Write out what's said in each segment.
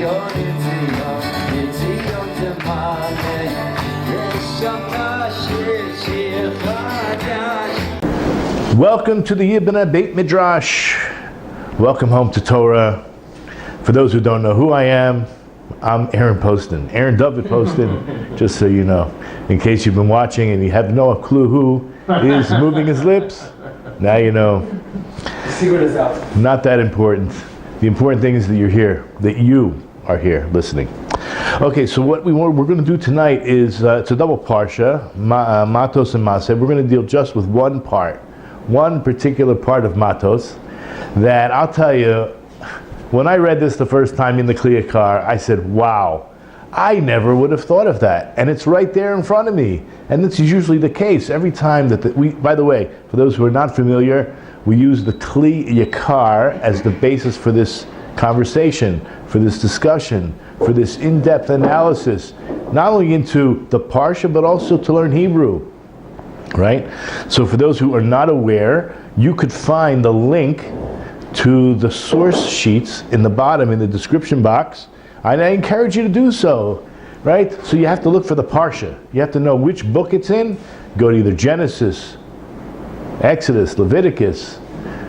Welcome to the Yiboneh Beit Midrash. Welcome home to Torah. For those who don't know who I am, I'm Aaron Poston, Aaron Dovid Poston, just so you know. In case you've been watching and you have no clue who is moving his lips, now you know. The secret is out. Not that important. The important thing is that you're here, that you are here listening. Okay, so what we're going to do tonight is, it's a double Parsha, Mattos and Maseh. We're going to deal just with one part, one particular part of Mattos, that I'll tell you, when I read this the first time in the Kliya car, I said, wow, I never would have thought of that. And it's right there in front of me. And this is usually the case every time that we, by the way, for those who are not familiar, we use the Kliya car as the basis for this conversation, for this discussion, for this in-depth analysis, not only into the Parsha, but also to learn Hebrew. Right? So for those who are not aware, you could find the link to the source sheets in the bottom in the description box. And I encourage you to do so. Right? So you have to look for the Parsha. You have to know which book it's in. Go to either Genesis, Exodus, Leviticus,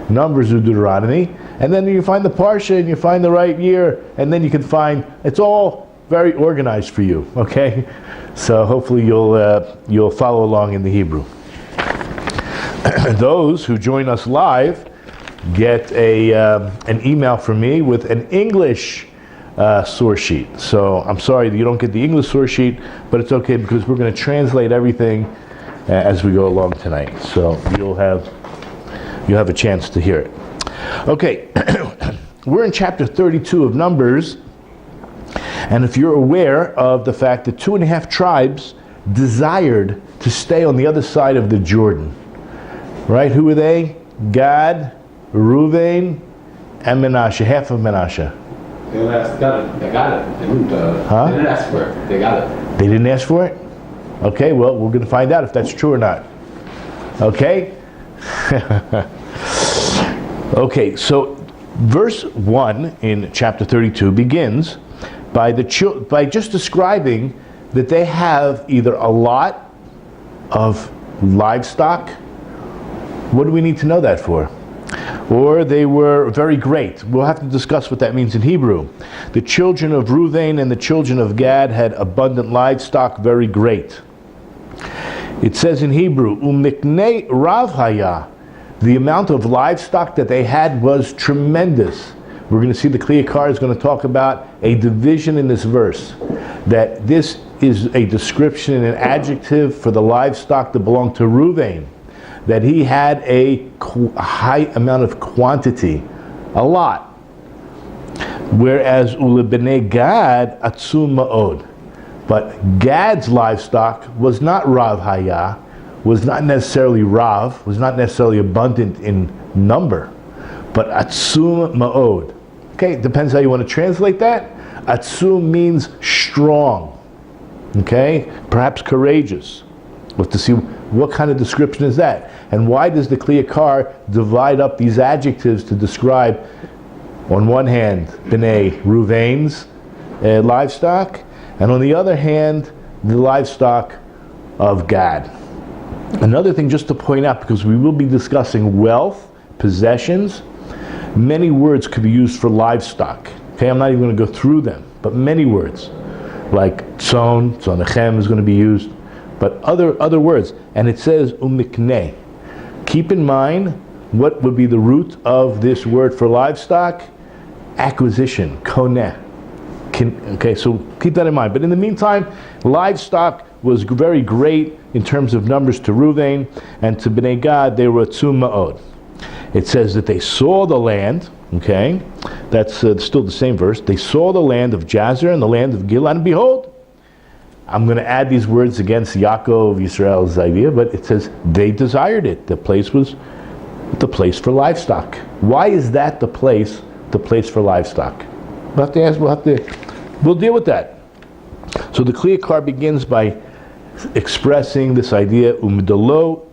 Numbers, or Deuteronomy. And then you find the Parsha and you find the right year. And then you can find, it's all very organized for you. Okay? So hopefully you'll follow along in the Hebrew. Those who join us live get an email from me with an English source sheet. So I'm sorry that you don't get the English source sheet, but it's okay because we're going to translate everything as we go along tonight. So you'll have a chance to hear it. Okay, we're in chapter 32 of Numbers, and if you're aware of the fact that 2.5 tribes desired to stay on the other side of the Jordan. Right? Who were they? Gad, Reuven, and Menashe, half of Menashe. They got it. They didn't ask for it. They got it. They didn't ask for it? Okay, well, we're going to find out if that's true or not. Okay? Okay, so verse 1 in chapter 32 begins by just describing that they have either a lot of livestock. What do we need to know that for? Or they were very great. We'll have to discuss what that means in Hebrew. The children of Reuven and the children of Gad had abundant livestock, very great. It says in Hebrew, Umiknei Rav Haya, the amount of livestock that they had was tremendous. We're going to see the Kliya car is going to talk about a division in this verse, that this is a description and an adjective for the livestock that belonged to Reuven, that he had a high amount of quantity, a lot. Whereas Ulebnei Gad atzum ma'od. But Gad's livestock was not Rav Haya, was not necessarily Rav, was not necessarily abundant in number, but atzum ma'od. Okay, it depends how you want to translate that. Atzum means strong. Okay, perhaps courageous. We'll have to see what kind of description is that. And why does the Kliya car divide up these adjectives to describe, on one hand, Bnei Reuven's livestock, and on the other hand, the livestock of Gad. Another thing just to point out, because we will be discussing wealth, possessions, many words could be used for livestock. Okay, I'm not even going to go through them, but many words, like tzonechem is going to be used, but other words. And it says umiknei. Keep in mind what would be the root of this word for livestock? Acquisition, koneh. Okay, so keep that in mind. But in the meantime, livestock was very great in terms of numbers to Reuven, and to Bnei Gad they were atzum ma'od. It says that they saw the land. Okay, that's still the same verse. They saw the land of Jazer and the land of Gilad, and behold, I'm going to add these words against Yaakov Yisrael's idea, but it says they desired it. The place was the place for livestock. Why is that the place for livestock? We'll have to ask. We'll deal with that. So the Kliya car begins by expressing this idea, umidalo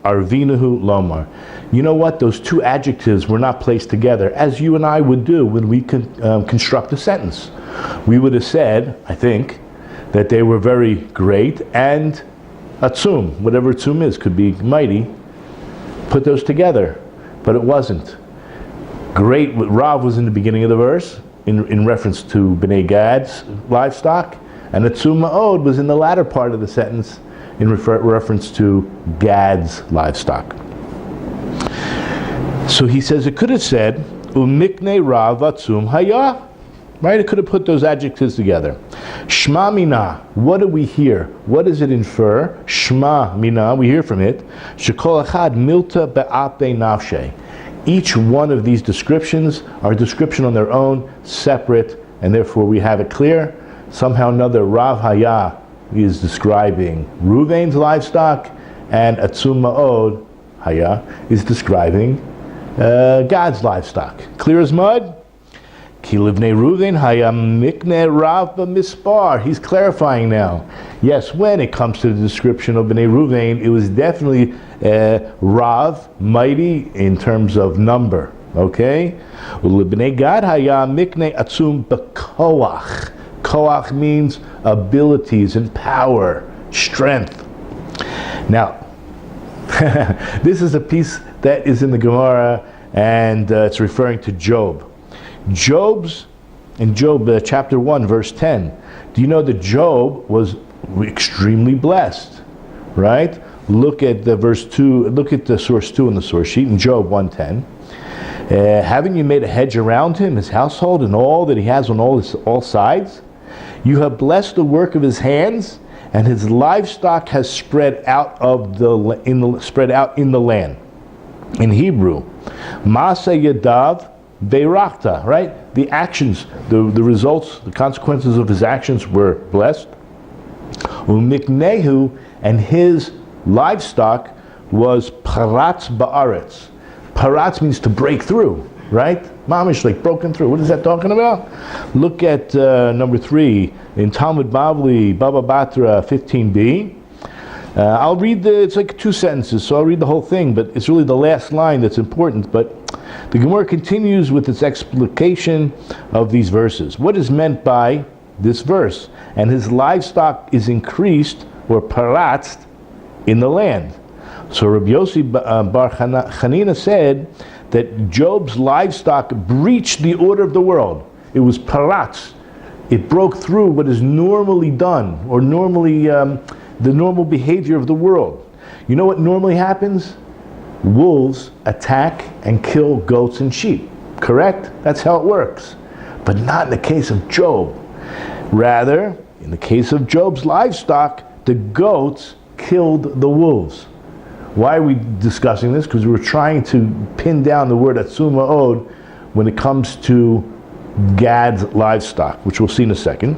Arvinuhu Lomar. You know what? Those two adjectives were not placed together, as you and I would do when we construct a sentence. We would have said, I think, that they were very great and atzum, whatever atzum is, could be mighty, put those together. But it wasn't. Great, Rav was in the beginning of the verse, in reference to Bnei Gad's livestock, and atzum ma'od was in the latter part of the sentence, in reference to Gad's livestock. So he says it could have said, Umikne Rav atzum haya. Right? It could have put those adjectives together. Shma mina, what do we hear? What does it infer? Shma mina, we hear from it. Shekol achad milta be'ape nafshe. Each one of these descriptions are a description on their own, separate, and therefore we have it clear. Somehow another Rav Haya is describing Reuven's livestock, and Atzum Ma'od Haya is describing Gad's livestock. Clear as mud? Ki livnei Reuven haya mikne Rav b'mispar. He's clarifying now. Yes, when it comes to the description of Bnei Reuven, it was definitely Rav, mighty in terms of number. Okay? Ulibnei Gad haya mikne atzum b'koach. Koach means abilities and power, strength. Now, this is a piece that is in the Gemara, and it's referring to Job. Job chapter 1 verse 10. Do you know that Job was extremely blessed? Right? Look at the verse 2, look at the source 2 in the source sheet in Job 1:10. Haven't you made a hedge around him, his household, and all that he has on all sides? You have blessed the work of his hands, and his livestock has spread out in the land. In Hebrew, Masa Yadav Beirakta, right? The actions, the results, the consequences of his actions were blessed. Umiknehu, and his livestock was Paratz Ba'aretz. Paratz means to break through, right? Mamish, like broken through. What is that talking about? Look at number 3 in Talmud Bavli, Baba Batra 15b. I'll read it's like 2 sentences, so I'll read the whole thing, but it's really the last line that's important. But the Gemara continues with its explication of these verses. What is meant by this verse? And his livestock is increased, or paratzt, in the land. So Rabbi Yossi Bar Chanina said that Job's livestock breached the order of the world. It was paratz. It broke through what is normally done, or normally the normal behavior of the world. You know what normally happens? Wolves attack and kill goats and sheep. Correct? That's how it works. But not in the case of Job. Rather, in the case of Job's livestock, the goats killed the wolves. Why are we discussing this? Because we're trying to pin down the word atzum ma'od when it comes to Gad's livestock, which we'll see in a second.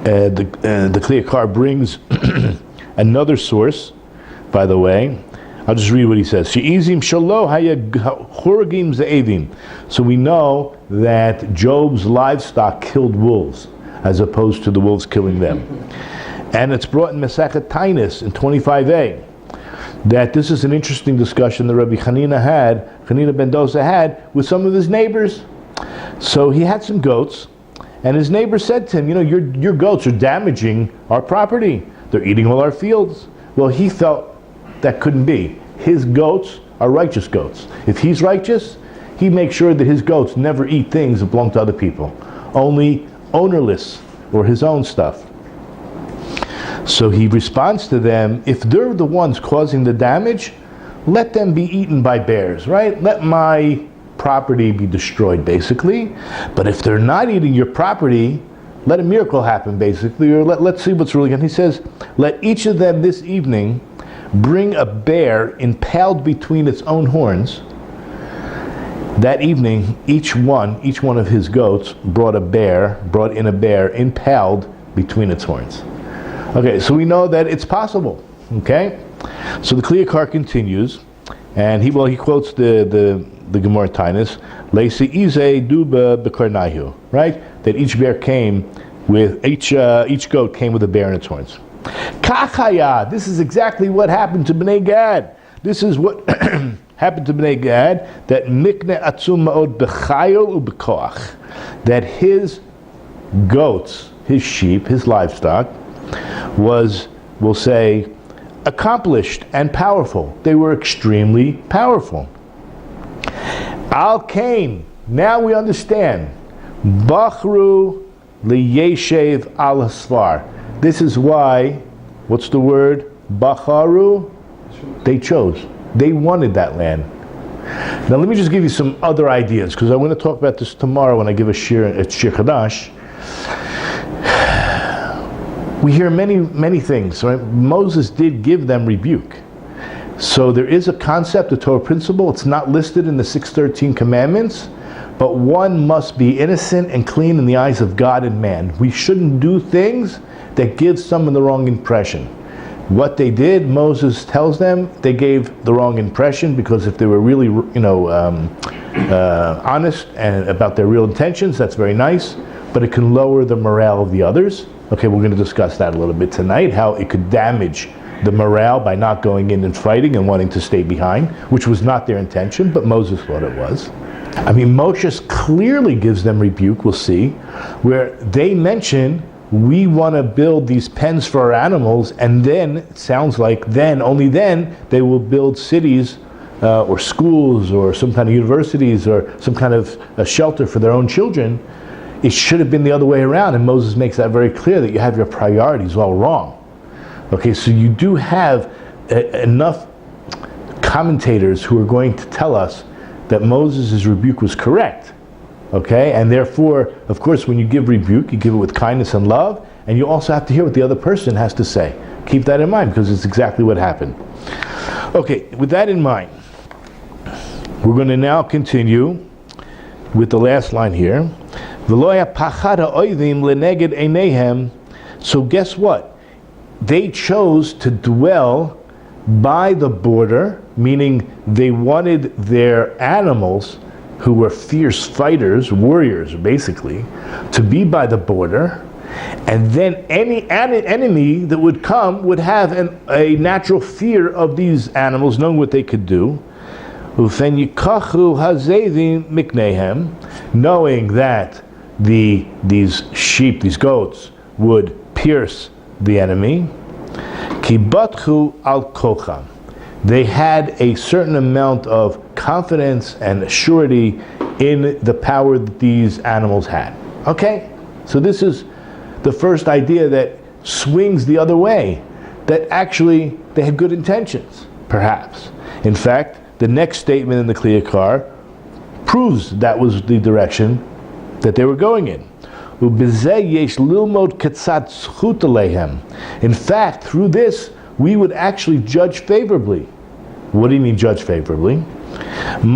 The Kleakar brings another source, by the way. I'll just read what he says. She'izim shalo haya chorgim ze'evim. So we know that Job's livestock killed wolves, as opposed to the wolves killing them. And it's brought in Masechet Tainis in 25a. That this is an interesting discussion that Rabbi Chanina ben Dosa had with some of his neighbors. So he had some goats, and his neighbor said to him, you know, your goats are damaging our property. They're eating all our fields. Well, he felt that couldn't be. His goats are righteous goats. If he's righteous, he makes sure that his goats never eat things that belong to other people. Only ownerless, or his own stuff. So he responds to them, if they're the ones causing the damage, let them be eaten by bears, right? Let my property be destroyed, basically. But if they're not eating your property, let a miracle happen, basically, or let's see what's really good. He says, let each of them this evening bring a bear impaled between its own horns. That evening, each one of his goats brought in a bear impaled between its horns. Okay, so we know that it's possible. Okay, so the Kleakar continues, and he quotes the Gemara Tainus, Leisi Ize Duba Bekarnahu, right? That each goat came with a bear in its horns. Kachaya, this is exactly what happened to Bnei Gad. this is what happened to Bnei Gad, that mikne atzum ma'od b'chayil u'b'koach, that his goats, his sheep, his livestock, was, we'll say, accomplished and powerful. They were extremely powerful. Al Kain, now we understand. Bachru liyeshev al hasvar. This is why, what's the word? Bacharu? They chose. They wanted that land. Now let me just give you some other ideas, because I want to talk about this tomorrow when I give a shir at Shir Chadash. We hear many things, right? Moses did give them rebuke. So there is a concept, a Torah principle. It's not listed in the 613 commandments, but one must be innocent and clean in the eyes of God and man. We shouldn't do things that give someone the wrong impression. What they did, Moses tells them, they gave the wrong impression, because if they were really, honest and about their real intentions, that's very nice, but it can lower the morale of the others. Okay, we're going to discuss that a little bit tonight, how it could damage the morale by not going in and fighting and wanting to stay behind, which was not their intention, but Moses thought it was. I mean, Moshe clearly gives them rebuke, we'll see, where they mention, we want to build these pens for our animals, and then, it sounds like then, only then, they will build cities or schools or some kind of universities or some kind of a shelter for their own children. It should have been the other way around, and Moses makes that very clear, that you have your priorities all wrong. Okay, so you do have enough commentators who are going to tell us that Moses' rebuke was correct. Okay, and therefore, of course, when you give rebuke, you give it with kindness and love, and you also have to hear what the other person has to say. Keep that in mind, because it's exactly what happened. Okay, with that in mind, we're going to now continue with the last line here. So guess what? They chose to dwell by the border, meaning they wanted their animals, who were fierce fighters, warriors basically, to be by the border, and then any enemy that would come would have a natural fear of these animals, knowing what they could do. Knowing that these sheep, these goats, would pierce the enemy. Kibatchu al kocham. They had a certain amount of confidence and surety in the power that these animals had. Okay? So this is the first idea that swings the other way, that actually they had good intentions, perhaps. In fact, the next statement in the Kliyakar proves that was the direction that they were going in. In fact, through this, we would actually judge favorably. What do you mean judge favorably? From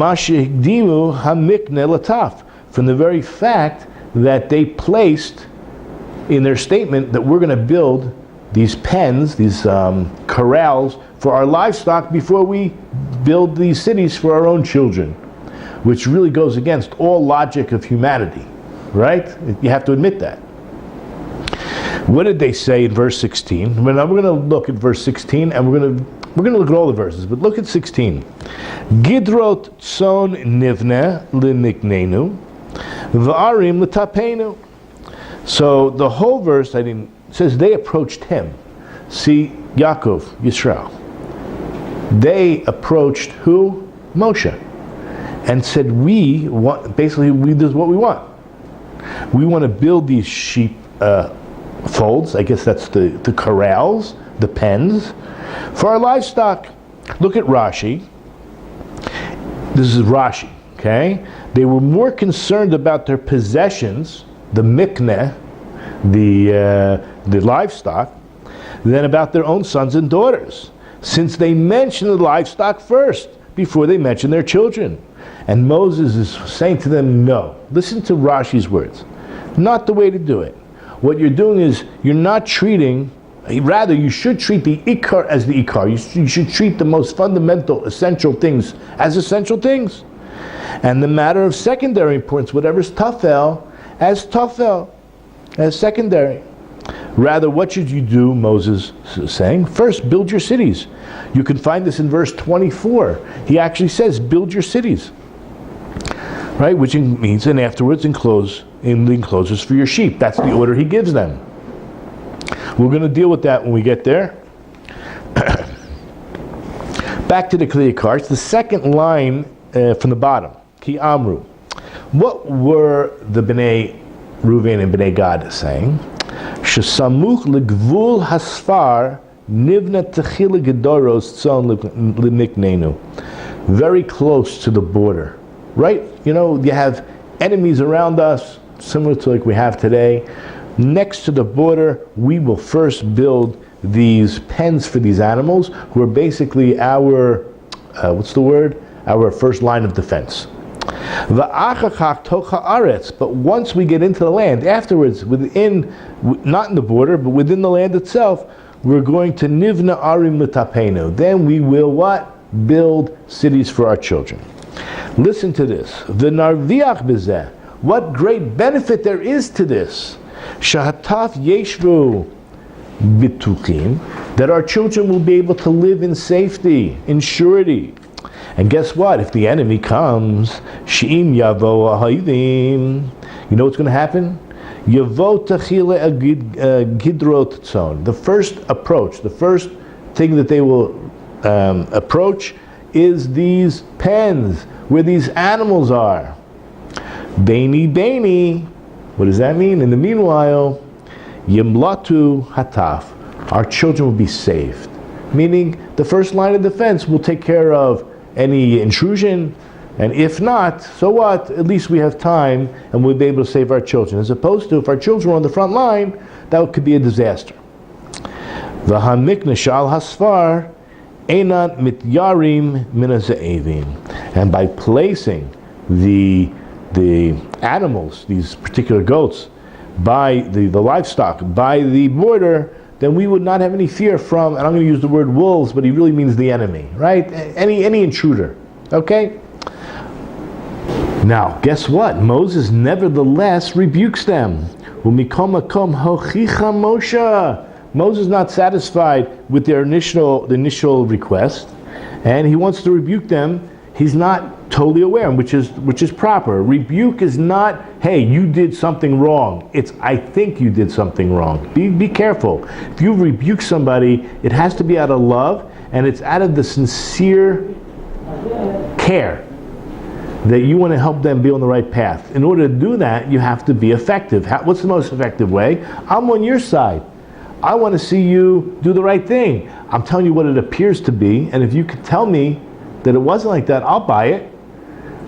the very fact that they placed in their statement that we're going to build these pens, these corrals for our livestock before we build these cities for our own children, which really goes against all logic of humanity, right? You have to admit that. What did they say in verse 16? We're going to look at verse 16, and we're going to look at all the verses, but look at 16. Gidrot tson nivne liniknenu, v'arim l'tapenu. So the whole verse, says they approached him. See, Yaakov, Yisrael. They approached who? Moshe. And said, this is what we want. We want to build these sheep folds, I guess that's the corrals, the pens, for our livestock. Look at Rashi. This is Rashi, okay? They were more concerned about their possessions, the mikneh, the livestock, than about their own sons and daughters, since they mentioned the livestock first, before they mentioned their children. And Moses is saying to them, no. Listen to Rashi's words. Not the way to do it. What you're doing is, you're not treating, rather you should treat the ikar as the ikar. You should treat the most fundamental, essential things as essential things. And the matter of secondary importance, whatever's tafel, as secondary. Rather, what should you do, Moses is saying? First, build your cities. You can find this in verse 24. He actually says, build your cities. Right, which means, and afterwards enclose in the enclosures for your sheep. That's the order he gives them. We're going to deal with that when we get there. Back to the Kliyah cards, the second line from the bottom. Ki Amru. What were the Bnei Reuven and Bnei Gad saying? Shesamuch legvul hasfar nivna techila gedoros tzon limiknenu. Very close to the border. Right? You know, you have enemies around us, similar to like we have today. Next to the border, we will first build these pens for these animals, who are basically our, our first line of defense. But once we get into the land, afterwards, not in the border, but within the land itself, we're going to nivna arim l'tapenu. Then we will what? Build cities for our children. Listen to this. V'narviach b'zeh. What great benefit there is to this. Shahataf yeshvu bitukim. That our children will be able to live in safety, in surety. And guess what? If the enemy comes, she'im yavo ha'hidim. You know what's going to happen? Yavo tachile gidrot tzon. The first approach, the first thing that they will approach is these pens where these animals are. Beini. What does that mean? In the meanwhile, yimlatu hataf. Our children will be saved. Meaning the first line of defense will take care of any intrusion, and if not, so what? At least we have time and we'll be able to save our children. As opposed to if our children were on the front line, that could be a disaster. V'hamikna shal hasfar Einat mityarim min ha'ze'evim. And by placing the animals, these particular goats, by the livestock, by the border, then we would not have any fear from, and I'm going to use the word wolves, but he really means the enemy, right? Any intruder, okay? Now, guess what? Moses nevertheless rebukes them. Moses is not satisfied with their initial request, and he wants to rebuke them. He's not totally aware, which is proper. Rebuke is not, hey, you did something wrong. It's, I think you did something wrong. Be careful. If you rebuke somebody, it has to be out of love, and it's out of the sincere care that you want to help them be on the right path. In order to do that, you have to be effective. What's the most effective way? I'm on your side. I want to see you do the right thing. I'm telling you what it appears to be, and if you could tell me that it wasn't like that, I'll buy it.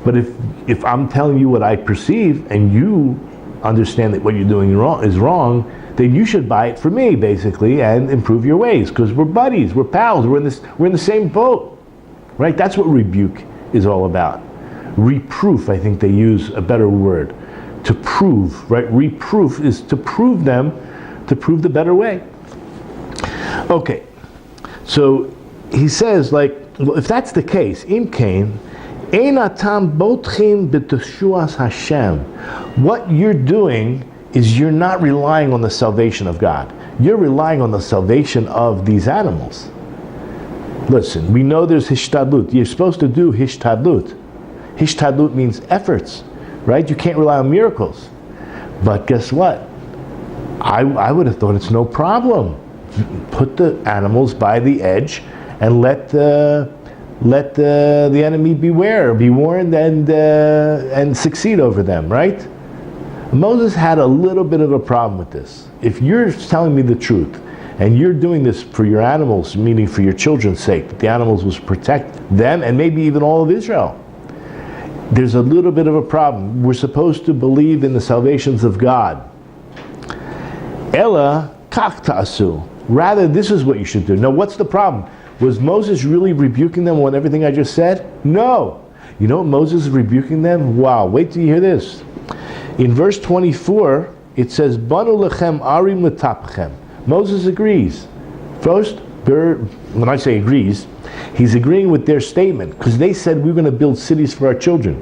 But if I'm telling you what I perceive, and you understand that what you're doing is wrong, then you should buy it for me, basically, and improve your ways, because we're buddies, we're pals, we're in the same boat, right? That's what rebuke is all about. Reproof, I think they use a better word, to prove, right? Reproof is to prove them, to prove the better way. Okay, so he says, like, well, if that's the case, im kain, einatam botchim b'teshuas Hashem. What you're doing is you're not relying on the salvation of God. You're relying on the salvation of these animals. Listen, we know there's hishtadlut. You're supposed to do hishtadlut. Hishtadlut means efforts, right? You can't rely on miracles. But guess what? I would have thought it's no problem. Put the animals by the edge and let the enemy be warned and succeed over them, right? Moses had a little bit of a problem with this. If you're telling me the truth and you're doing this for your animals, meaning for your children's sake, that the animals will protect them and maybe even all of Israel, there's a little bit of a problem. We're supposed to believe in the salvations of God. Ella kach ta'asu. Rather, this is what you should do. Now, what's the problem? Was Moses really rebuking them on everything I just said? No. You know what Moses is rebuking them? Wow, wait till you hear this. In verse 24, it says, Banu lechem arim letapchem. Moses agrees. First, when I say agrees, he's agreeing with their statement, because they said we're going to build cities for our children.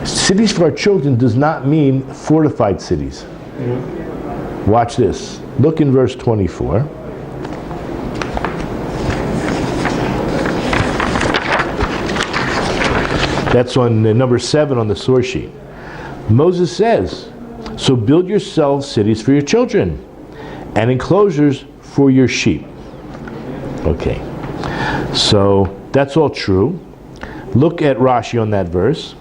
Cities for our children does not mean fortified cities. Watch this. Look in verse 24. That's on number 7 on the source sheet. Moses says, so build yourselves cities for your children and enclosures for your sheep. Okay, so that's all true. Look at Rashi on that verse.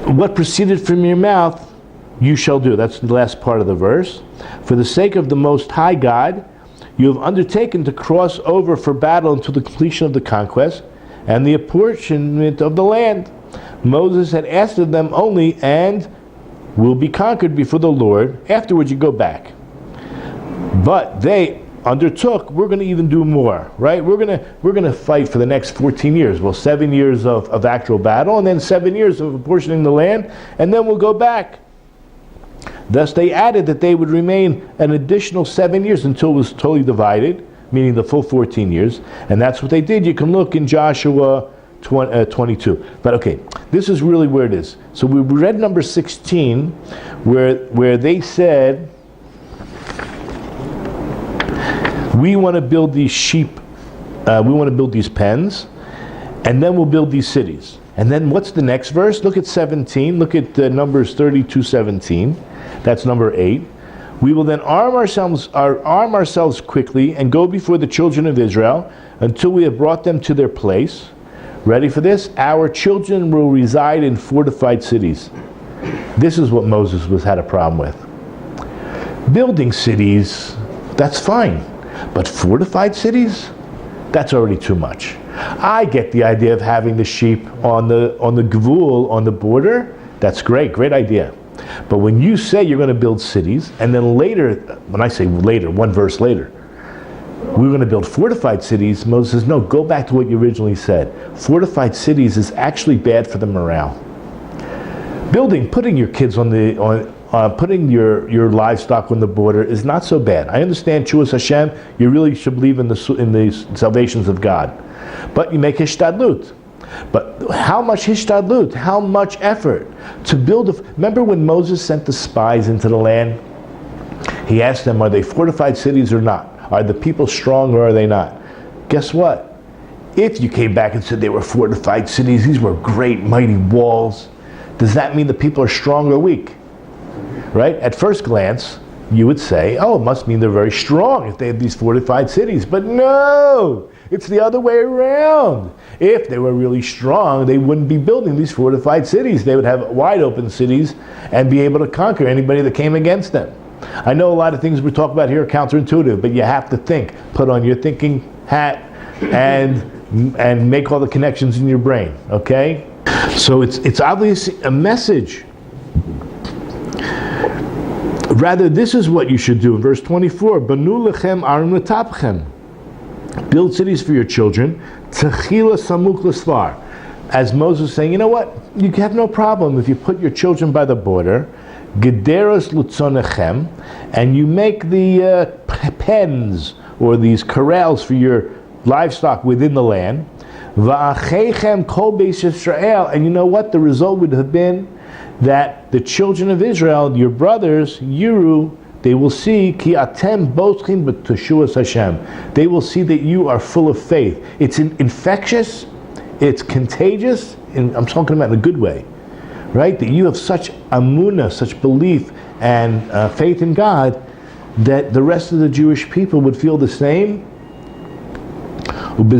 What proceeded from your mouth you shall do. That's the last part of the verse. For the sake of the Most High God, you have undertaken to cross over for battle until the completion of the conquest and the apportionment of the land. Moses had asked of them only, and will be conquered before the Lord. Afterwards you go back. But they undertook, we're going to even do more, right? We're going to fight for the next 14 years. Well, 7 years of actual battle, and then 7 years of apportioning the land, and then we'll go back. Thus they added that they would remain an additional 7 years until it was totally divided, meaning the full 14 years, and that's what they did. You can look in Joshua 22. But okay, this is really where it is. So we read number 16, where they said, we want to build these sheep, we want to build these pens, and then we'll build these cities. And then what's the next verse? Look at 17. Look at Numbers 32:17. That's number 8. We will then arm ourselves quickly and go before the children of Israel until we have brought them to their place. Ready for this? Our children will reside in fortified cities. This is what Moses had a problem with. Building cities, that's fine. But fortified cities? That's already too much. I get the idea of having the sheep on the gvul, on the border. That's great idea. But when you say you're going to build cities, and then later, when I say later, one verse later, we're going to build fortified cities, Moses says, no, go back to what you originally said. Fortified cities is actually bad for the morale. Putting your kids putting your livestock on the border is not so bad. I understand, Chuas Hashem, you really should believe in the salvations of God. But you make hishtadlut. But how much hishtadlut? How much effort to build remember when Moses sent the spies into the land? He asked them, are they fortified cities or not? Are the people strong or are they not? Guess what? If you came back and said they were fortified cities, these were great, mighty walls, does that mean the people are strong or weak? Right? At first glance, you would say, oh, it must mean they're very strong if they have these fortified cities. But no! It's the other way around. If they were really strong, they wouldn't be building these fortified cities. They would have wide open cities and be able to conquer anybody that came against them. I know a lot of things we talk about here are counterintuitive, but you have to think. Put on your thinking hat and make all the connections in your brain, okay? So it's obviously a message. Rather, this is what you should do. In verse 24, Banu lechem arim letapchem. Build cities for your children. Techila samuk l'svar. As Moses is saying, you know what? You have no problem if you put your children by the border. Gederos lutzonechem, and you make the pens or these corrals for your livestock within the land. Va'achechem kol beis Yisrael, and you know what? The result would have been that the children of Israel, your brothers, Yiru, they will see ki atem botzchim b'teshuas Hashem. They will see that you are full of faith. It's infectious, it's contagious, and I'm talking about in a good way, right? That you have such amunah, such belief and faith in God, that the rest of the Jewish people would feel the same. And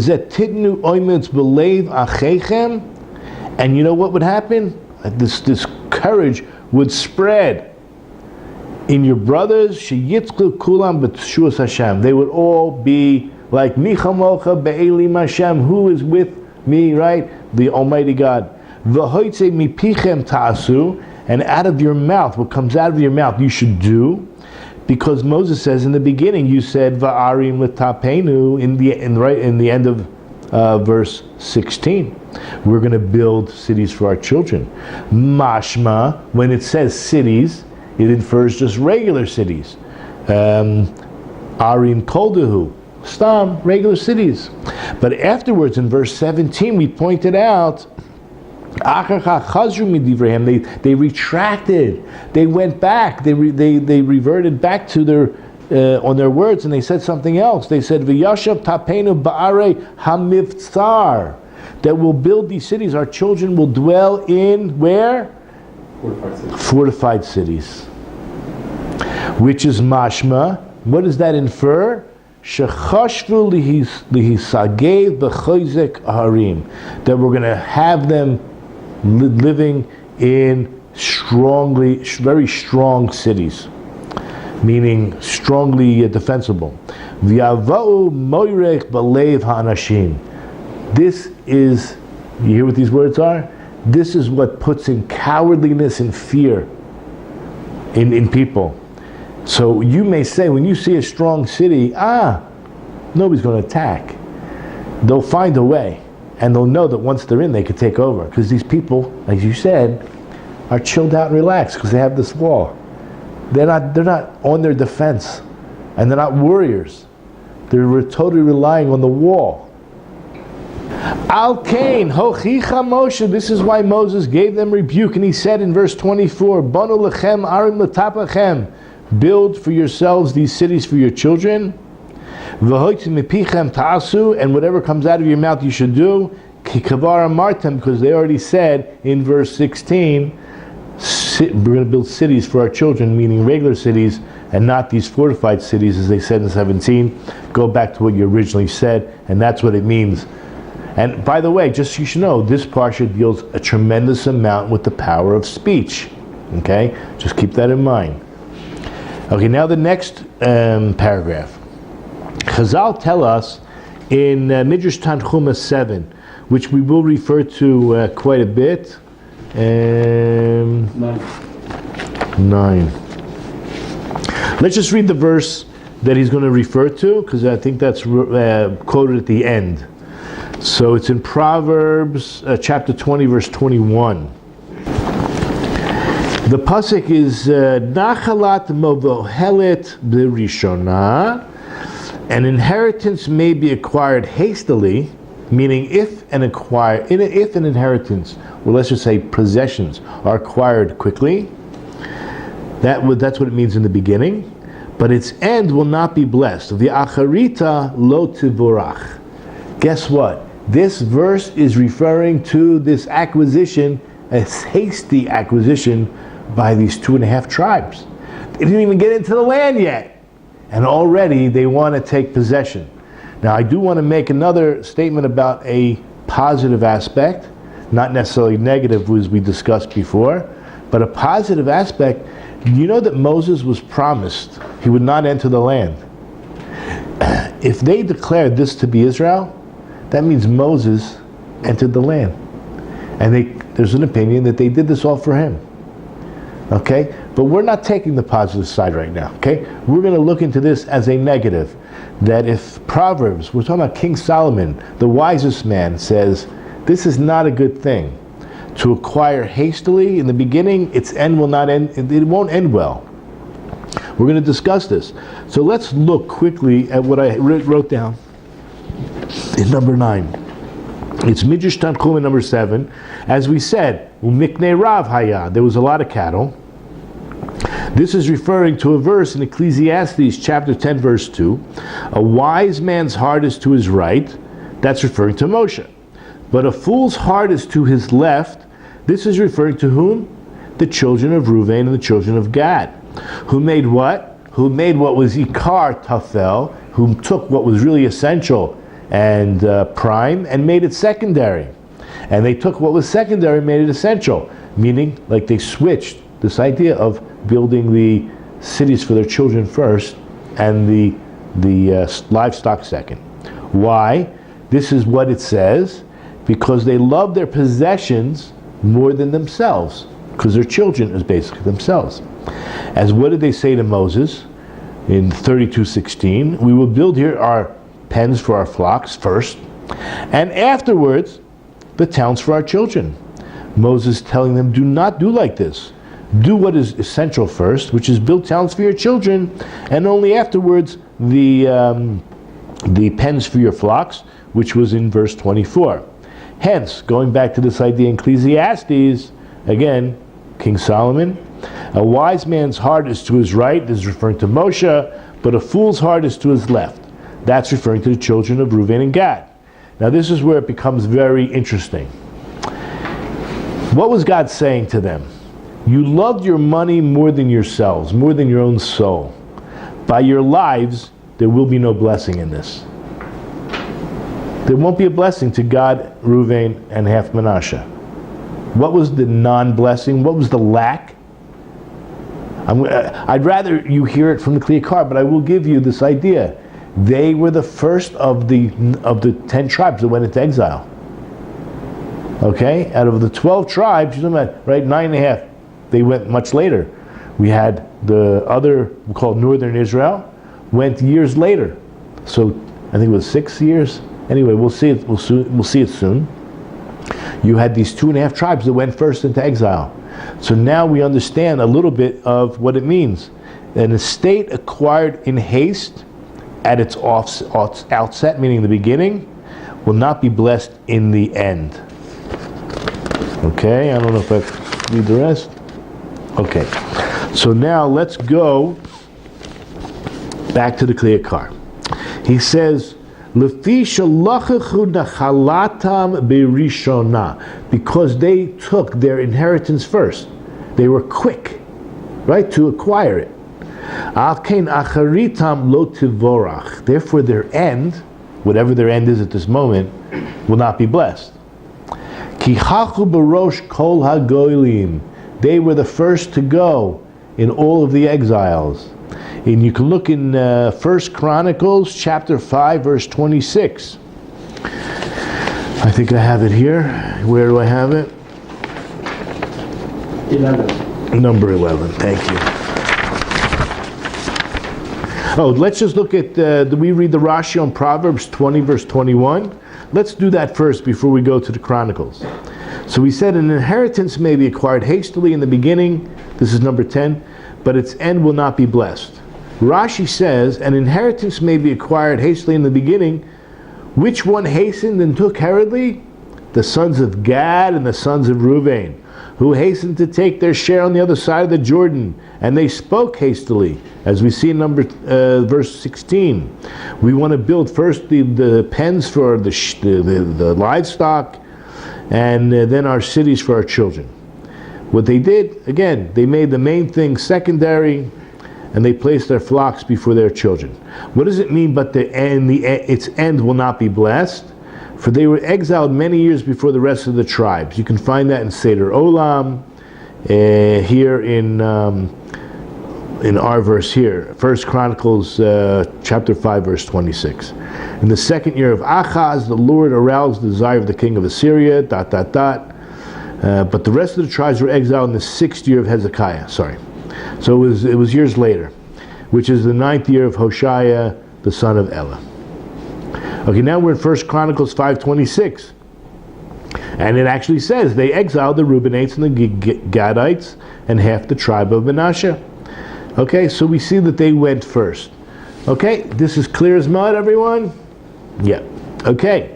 you know what would happen? This courage would spread in your brothers. Sheyitzku kulam b'teshuas Hashem. They would all be like Nichamocha be'elim Hashem. Who is with me, right? The Almighty God. V'hoitze mipichem ta'asu. And out of your mouth, what comes out of your mouth, you should do. Because Moses says in the beginning, you said va'arim l'tapenu in the end of verse 16. We're going to build cities for our children. Mashma, when it says cities, it infers just regular cities. Arim koldehu, stam, regular cities. But afterwards in verse 17, we pointed out They retracted. They went back. They reverted back to their on their words, and they said something else. They said, "V'yashav tapenu ba'arei hamivtzar," that we'll build these cities. Our children will dwell in where? Fortified cities. Which is mashma. What does that infer? Shechashvu lihisagev b'choizek harim. That we're going to have them living in very strong cities, meaning strongly defensible. V'yavau moirech b'leiv ha'anashim. This is, you hear what these words are? This is what puts in cowardliness and fear in people. So you may say, when you see a strong city, nobody's going to attack. They'll find a way, and they'll know that once they're in, they could take over. Because these people, as you said, are chilled out and relaxed because they have this wall. They're not on their defense, and they're not warriors. They're totally relying on the wall. Al Kain hochicha Moshe. This is why Moses gave them rebuke, and he said in verse 24, "Banu lechem arim letapachem." Build for yourselves these cities for your children. And whatever comes out of your mouth you should do. Because they already said in verse 16, we're going to build cities for our children, meaning regular cities, and not these fortified cities as they said in 17. Go back to what you originally said, and that's what it means. And by the way, just so you should know, this Parasha deals a tremendous amount with the power of speech. Okay? Just keep that in mind. Okay, now the next paragraph. Chazal tell us in Midrash Tanchuma 7, which we will refer to quite a bit. 9. Let's just read the verse that he's going to refer to, because I think that's quoted at the end. So it's in Proverbs chapter 20, verse 21. The pasuk is Nachalat movohelet b'rishona. An inheritance may be acquired hastily, meaning if an inheritance, or let's just say possessions, are acquired quickly, that's what it means in the beginning, but its end will not be blessed. The acharita lo tivorach. Guess what? This verse is referring to this acquisition, a hasty acquisition by these 2.5 tribes. They didn't even get into the land yet, and already they want to take possession. Now, I do want to make another statement about a positive aspect, not necessarily negative as we discussed before, but a positive aspect. You know that Moses was promised he would not enter the land. If they declared this to be Israel, that means Moses entered the land. And there's an opinion that they did this all for him. Okay? But we're not taking the positive side right now. Okay? We're going to look into this as a negative. That if Proverbs, we're talking about King Solomon, the wisest man, says, this is not a good thing. To acquire hastily in the beginning, its end will not end, it won't end well. We're going to discuss this. So let's look quickly at what I wrote down in number 9. It's Midrash Tanchuma number 7. As we said, Umikne Rav Haya, there was a lot of cattle. This is referring to a verse in Ecclesiastes chapter 10 verse 2. A wise man's heart is to his right. That's referring to Moshe. But a fool's heart is to his left. This is referring to whom? The children of Reuven and the children of Gad. Who made what? Who made what was Ikar Tafel, who took what was really essential and prime and made it secondary. And they took what was secondary and made it essential. Meaning, like they switched this idea of building the cities for their children first and the livestock second. Why? This is what it says. Because they love their possessions more than themselves. Because their children is basically themselves. As what did they say to Moses in 32:16? We will build here our pens for our flocks first, and afterwards the towns for our children. Moses telling them, do not do like this. Do what is essential first, which is build towns for your children, and only afterwards the pens for your flocks, which was in verse 24. Hence, going back to this idea in Ecclesiastes, again, King Solomon, a wise man's heart is to his right, this is referring to Moshe, but a fool's heart is to his left. That's referring to the children of Reuven and Gad. Now this is where it becomes very interesting. What was God saying to them? You loved your money more than yourselves, more than your own soul. By your lives, there will be no blessing in this. There won't be a blessing to Gad, Reuven, and half Manasseh. What was the non-blessing? What was the lack? I'd rather you hear it from the clear card, but I will give you this idea. They were the first of the 10 tribes that went into exile. Okay? Out of the 12 tribes, you're talking about, right, 9.5, they went much later. We had the other, we call Northern Israel, went years later. So I think it was 6 years. Anyway, we'll see it. We'll see it soon. You had these 2.5 tribes that went first into exile. So now we understand a little bit of what it means. An estate acquired in haste at its outset, meaning the beginning, will not be blessed in the end. Okay, I don't know if I read the rest. Okay, so now let's go back to the clear car. He says, because they took their inheritance first. They were quick, right, to acquire it. Therefore their end, whatever their end is at this moment, will not be blessed. They were the first to go in all of the exiles. And you can look in 1 Chronicles chapter 5 verse 26. I think I have it here. Where do I have it? 11. Number 11, thank you. Oh, let's just look at, we read the Rashi on Proverbs 20 verse 21. Let's do that first before we go to the Chronicles. So we said an inheritance may be acquired hastily in the beginning. This is number 10. But its end will not be blessed. Rashi says, an inheritance may be acquired hastily in the beginning. Which one hastened and took hurriedly? The sons of Gad and the sons of Reuven, who hastened to take their share on the other side of the Jordan, and they spoke hastily, as we see in verse 16. We want to build first the pens for the livestock, and then our cities for our children. What they did, again, they made the main thing secondary, and they placed their flocks before their children. What does it mean, but its end will not be blessed? For they were exiled many years before the rest of the tribes. You can find that in Seder Olam, here in our verse here, 1 Chronicles chapter 5 verse 26. In the second year of Achaz, the Lord aroused the desire of the king of Assyria, but the rest of the tribes were exiled in the 6th year of Hezekiah. So it was years later, which is the 9th year of Hoshea, the son of Elah. Okay, now we're in 1 Chronicles 5:26. And it actually says they exiled the Reubenites and the Gadites and half the tribe of Manasseh. Okay, so we see that they went first. Okay, this is clear as mud, everyone? Yeah. Okay.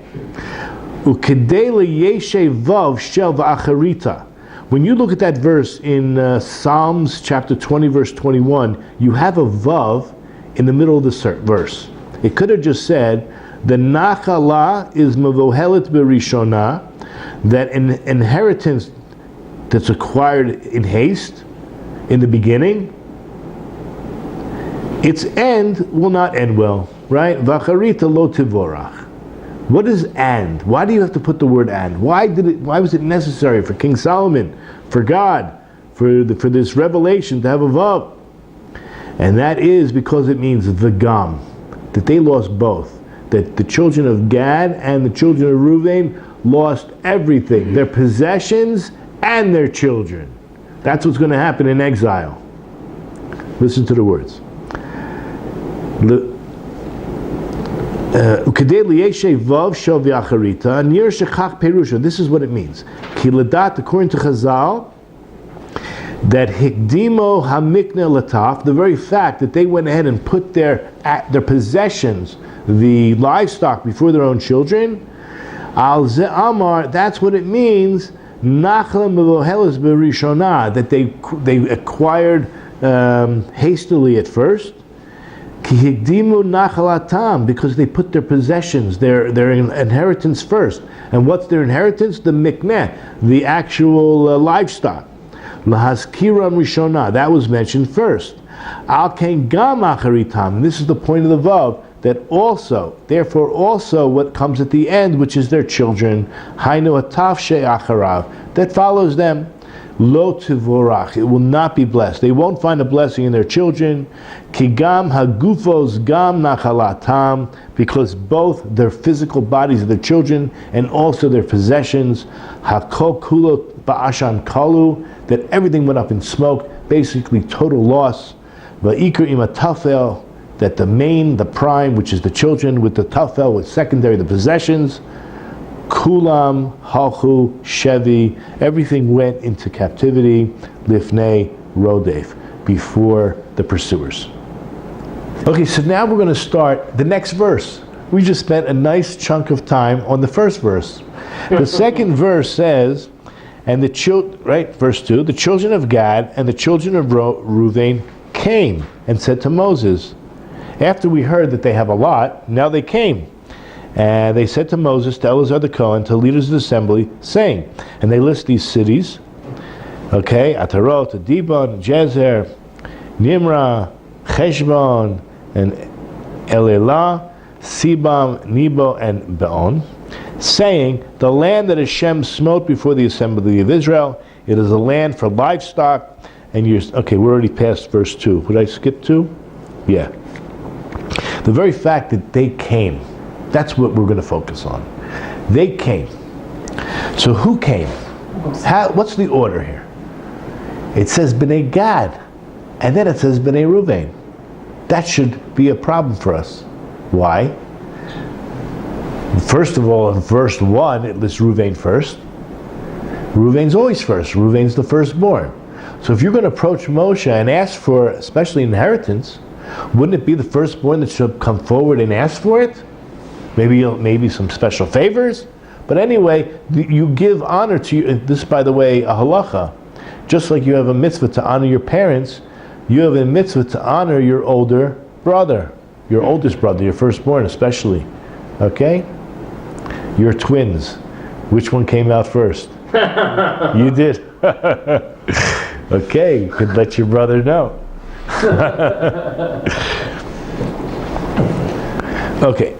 When you look at that verse in Psalms chapter 20 verse 21, you have a vav in the middle of the verse. It could have just said, the nachala is mavohelet berishona, that an inheritance that's acquired in haste, in the beginning, its end will not end well, right? V'acharita lo tivorach. What is and? Why do you have to put the word and? Why was it necessary for King Solomon, for God, for this revelation to have a vav? And that is because it means v'gam, that they lost both. That the children of Gad and the children of Reuven lost everything, their possessions and their children. That's what's going to happen in exile. Listen to the words. This is what it means. According to Chazal, that hikdimo hamikne lataf, the very fact that they went ahead and put their possessions, the livestock, before their own children, Al ze amar, that's what it means. Nachla mevoheles berishona, that they acquired hastily at first. Ki higdimu nachalatam, because they put their possessions, their inheritance first. And what's their inheritance? The mikneh, the actual livestock. Lahaskiram rishona, that was mentioned first. Al ken gam acharitam, this is the point of the vav, that also, therefore also what comes at the end, which is their children, hainu atafshe acharav, that follows them. Lo tivorach, it will not be blessed. They won't find a blessing in their children. Kigam hagufos gam nachalatam, because both their physical bodies of their children and also their possessions, hakol kulo ba'ashan kalu, that everything went up in smoke, basically total loss. Va'ikr imatafel, that the prime, which is the children, with the tafel, with secondary, the possessions, kulam, halchu, shevi, everything went into captivity, lifnei, rodef, before the pursuers. Okay, so now we're going to start the next verse. We just spent a nice chunk of time on the first verse. The second verse says, and verse 2, the children of Gad and the children of Reuven came and said to Moses, after we heard that they have a lot, now they came. And they said to Moses, to Eleazar the Kohen, to leaders of the assembly, saying, and they list these cities, okay, Atarot, Dibon, Jezer, Nimrah, Cheshbon, and Elah, Sibam, Nebo, and Beon, saying, the land that Hashem smote before the assembly of Israel, it is a land for livestock. And okay, we're already past verse 2. Would I skip 2? Yeah. The very fact that they came, that's what we're going to focus on. They came. So who came? What's the order here? It says Bnei Gad, and then it says Bnei Reuven. That should be a problem for us. Why? First of all, in verse 1, it lists Reuven first. Reuven's always first. Reuven's the firstborn. So if you're going to approach Moshe and ask for, especially inheritance, wouldn't it be the firstborn that should come forward and ask for it? Maybe some special favors? But anyway, you give honor to you. This, by the way, a halacha. Just like you have a mitzvah to honor your parents, you have a mitzvah to honor your older brother, your oldest brother, your firstborn especially. Okay? You're twins. Which one came out first? You did. Okay, you could let your brother know. Okay,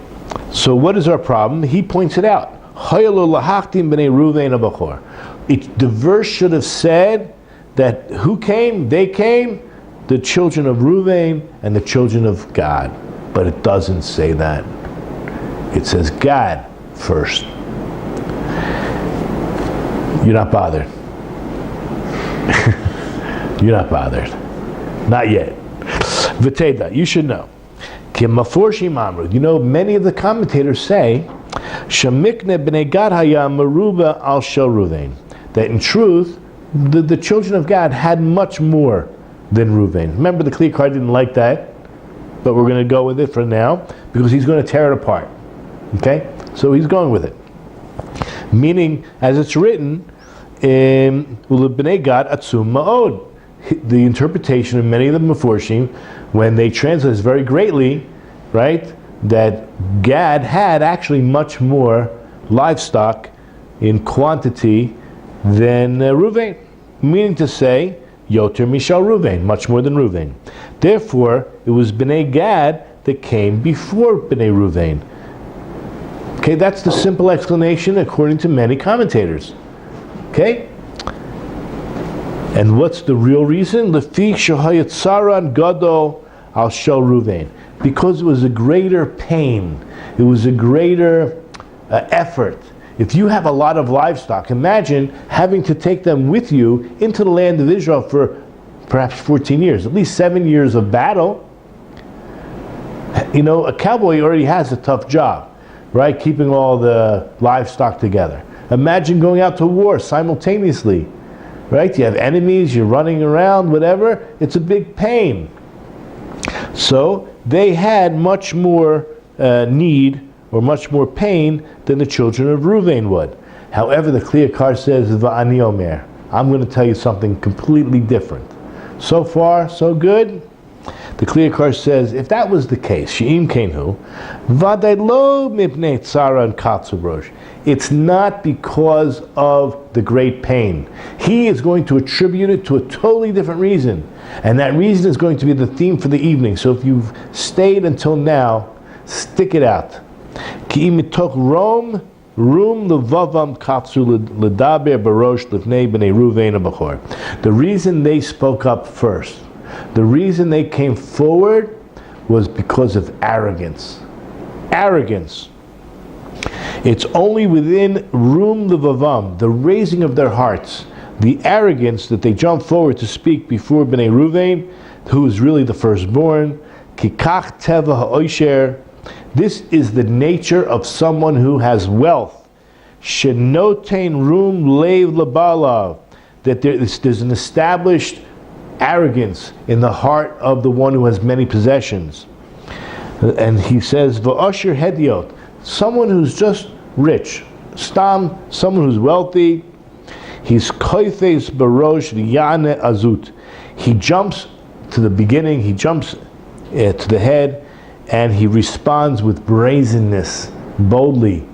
so what is our problem? He points it out. The verse should have said that who came? They came, the children of Reuven and the children of Gad. But it doesn't say that. It says Gad first. You're not bothered. You're not bothered. Not yet. V'teda, you should know. You know, many of the commentators say, Shamikne b'nei Gad haya meruba al shel Reuven, that in truth, the children of God had much more than Reuven. Remember, the Kli Yakar didn't like that, but we're going to go with it for now, because he's going to tear it apart. Okay? So he's going with it. Meaning, as it's written, B'nei Gad atzum ma'od. The interpretation of many of the Meforshim, when they translate this very greatly, right, that Gad had actually much more livestock in quantity than Reuven, meaning to say, Yoter Mishal Reuven, much more than Reuven. Therefore, it was Bnei Gad that came before Bnei Reuven. Okay, that's the simple explanation according to many commentators. Okay? And what's the real reason? Lefi shehayat saran gadol al shel Reuven. Because it was a greater pain. It was a greater effort. If you have a lot of livestock, imagine having to take them with you into the land of Israel for perhaps 14 years, at least 7 years of battle. You know, a cowboy already has a tough job, right? Keeping all the livestock together. Imagine going out to war simultaneously, right? You have enemies, you're running around, whatever. It's a big pain. So they had much more need or much more pain than the children of Reuven would. However, the Kliyakar says, Va'ani Omer, I'm going to tell you something completely different. So far, so good. The Kliyakar says, if that was the case, She'im Kenhu, Vaday lo mipnei tzara and katzurosh. It's not because of the great pain. He is going to attribute it to a totally different reason. And that reason is going to be the theme for the evening. So if you've stayed until now, stick it out. Ki imitok rom levavam katzu ledaber barosh lifnei b'nei Reuven abachor. The reason they spoke up first, the reason they came forward, was because of arrogance. Arrogance. It's only within rum levavam, the raising of their hearts, the arrogance, that they jump forward to speak before Bnei Reuven, who is really the firstborn. Kikach teva ha'osher. This is the nature of someone who has wealth. Shenotein rum leiv lebalav. That there's an established arrogance in the heart of the one who has many possessions. And he says, va'osher hediot. Someone who's just rich, stam, someone who's wealthy, he's koifes barosh liyane azut. He jumps to the beginning, he jumps to the head, and he responds with brazenness, boldly,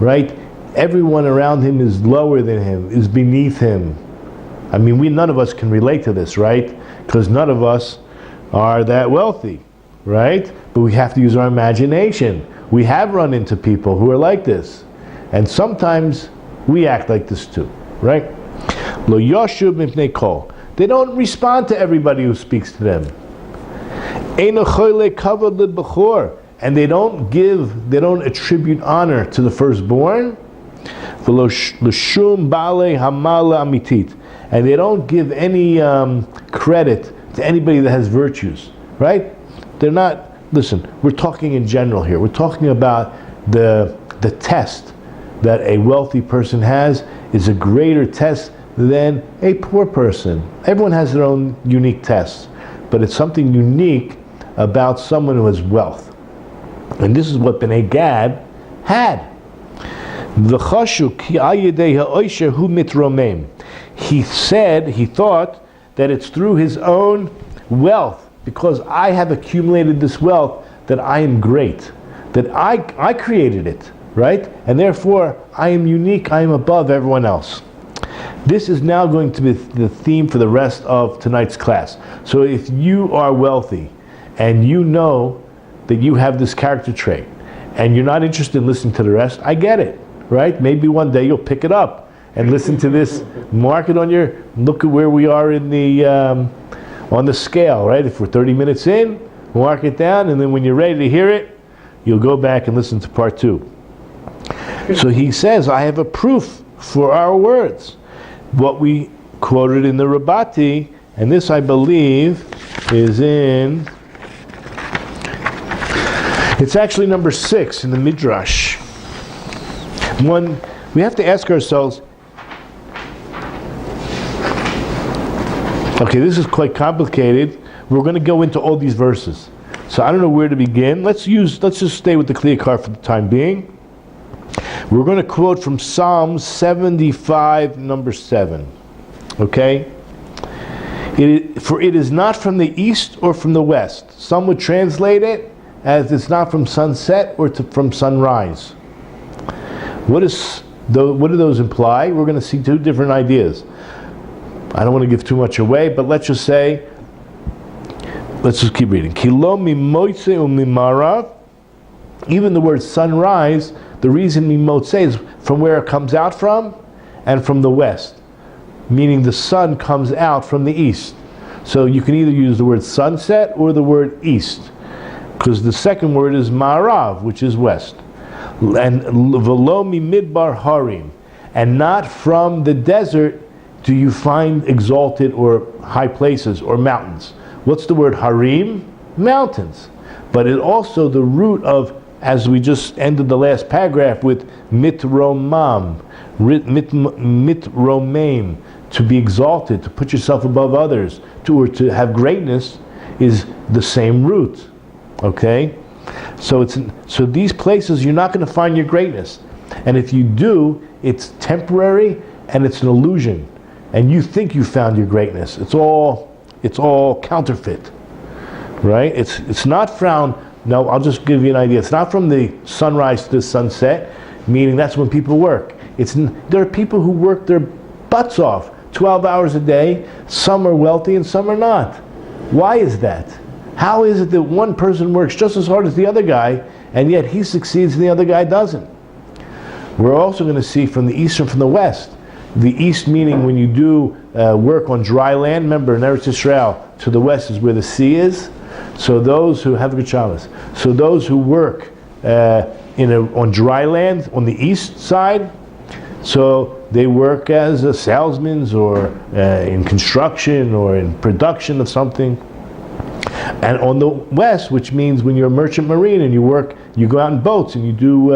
right? Everyone around him is lower than him, is beneath him. I mean, none of us can relate to this, right? Because none of us are that wealthy, right? But we have to use our imagination. We have run into people who are like this. And sometimes we act like this too, right? Lo yashub mipnei kol. They don't respond to everybody who speaks to them. Eino choyle kavod lidbachor. And they don't attribute honor to the firstborn. V'lo l'shum bale hamala amitit. And they don't give any credit to anybody that has virtues, right? They're not. Listen, we're talking in general here. We're talking about the test that a wealthy person has is a greater test than a poor person. Everyone has their own unique tests, but it's something unique about someone who has wealth. And this is what Bnei Gad had. He thought that it's through his own wealth, because I have accumulated this wealth, that I am great, that I created it, right? And therefore, I am unique, I am above everyone else. This is now going to be the theme for the rest of tonight's class. So if you are wealthy, and you know that you have this character trait, and you're not interested in listening to the rest, I get it, right? Maybe one day you'll pick it up and listen to this, mark it on look at where we are in the, on the scale, right? If we're 30 minutes in, mark it down, and then when you're ready to hear it, you'll go back and listen to part 2. So he says, I have a proof for our words. What we quoted in the Rabbi, and this I believe is it's actually number 6 in the Midrash. We have to ask ourselves, okay, this is quite complicated. We're going to go into all these verses. So I don't know where to begin. Let's just stay with the Kliyakar for the time being. We're going to quote from Psalm 75, number 7. Okay? For it is not from the east or from the west. Some would translate it as it's not from sunset or from sunrise. What do those imply? We're going to see 2 different ideas. I don't want to give too much away, but let's just keep reading. Kilo mimoitze umimarav. Even the word sunrise, the reason mimotze is from where it comes out from, and from the west. Meaning the sun comes out from the east. So you can either use the word sunset or the word east. Because the second word is marav, which is west. And velo midbar harim. And not from the desert do you find exalted or high places or mountains. What's the word harim? Mountains. But it also, the root of, as we just ended the last paragraph with mitromam, mitromaim, to be exalted, to put yourself above others, or to have greatness, is the same root. Okay? So these places, you're not going to find your greatness. And if you do, it's temporary and it's an illusion. And you think you found your greatness. It's all counterfeit, right? It's not found. No, I'll just give you an idea. It's not from the sunrise to the sunset, meaning that's when people work. There are people who work their butts off 12 hours a day. Some are wealthy and some are not. Why is that? How is it that one person works just as hard as the other guy and yet he succeeds and the other guy doesn't? We're also going to see from the east and from the west. The east meaning when you do work on dry land. Remember, in Eretz Yisrael, to the west is where the sea is. So those who have so those who work on dry land on the east side, so they work as a salesman or in construction or in production of something. And on the west, which means when you're a merchant marine and you go out in boats and you do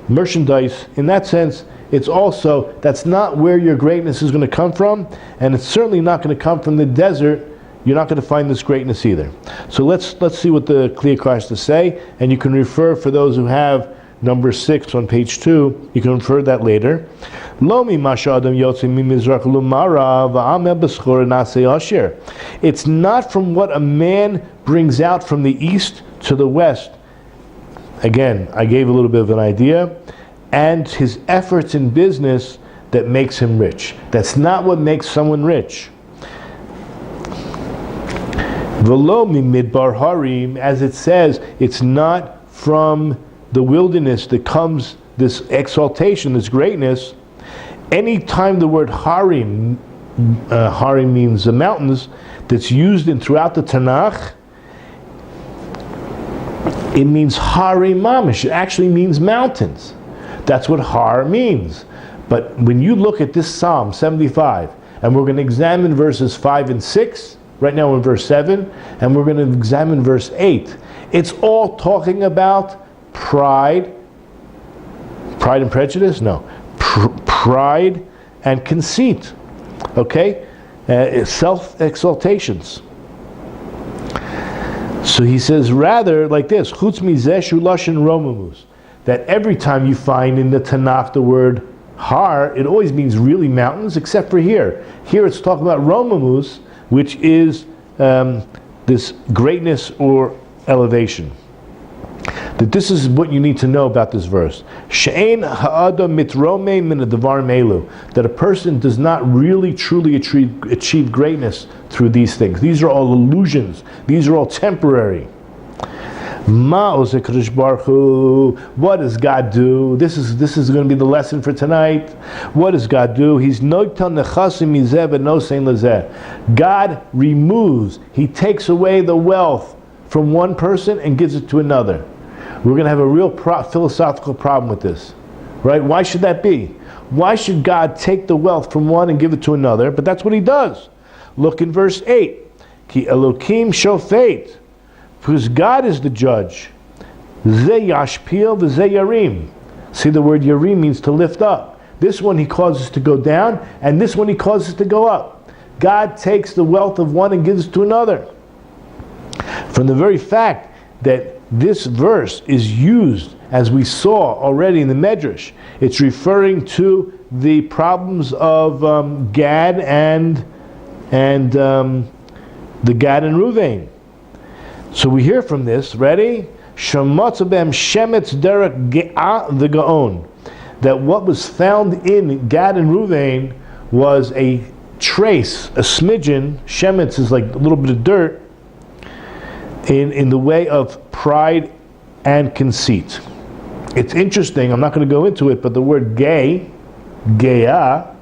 merchandise, in that sense, it's also, that's not where your greatness is going to come from, and it's certainly not going to come from the desert. You're not going to find this greatness either. So let's see what the Kli Yakar has to say, and you can refer, for those who have number 6 on page 2, you can refer that later. It's not from what a man brings out from the east to the west. Again, I gave a little bit of an idea. And his efforts in business that makes him rich. That's not what makes someone rich. V'lo mimidbar harim, as it says, it's not from the wilderness that comes this exaltation, this greatness. Anytime the word harim, harim means the mountains, that's used throughout the Tanakh, it means harim mamish. It actually means mountains. That's what har means. But when you look at this Psalm 75, and we're going to examine verses 5 and 6, right now we're in verse 7, and we're going to examine verse 8, it's all talking about pride and prejudice? No. Pride and conceit. Okay? Self-exaltations. So he says, rather, like this, chutz mizeh shu lashon romamus, that every time you find in the Tanakh the word har, it always means really mountains, except for here. Here it's talking about romamus, which is this greatness or elevation. That this is what you need to know about this verse. She'ein ha'adam mitromei min ha'davarim elu, that a person does not really truly achieve greatness through these things. These are all illusions. These are all temporary. What does God do? This is going to be the lesson for tonight. What does God do? God removes, He takes away the wealth from one person and gives it to another. We're going to have a real philosophical problem with this, right? Why should that be? Why should God take the wealth from one and give it to another? But that's what He does. Look in verse 8. Ki Elokim shofet. Because God is the judge. Ze yashpil v'ze yarim. See, the word yarim means to lift up. This one He causes to go down, and this one He causes to go up. God takes the wealth of one and gives it to another. From the very fact that this verse is used, as we saw already in the Medrash, it's referring to the problems of Gad and the Gad and Reuven. So we hear from this, ready? Shematzabem shemetz derek ge'ah the gaon. That what was found in Gad and Reuven was a trace, a smidgen. Shemetz is like a little bit of dirt in the way of pride and conceit. It's interesting, I'm not going to go into it, but the word gay, ge'ah,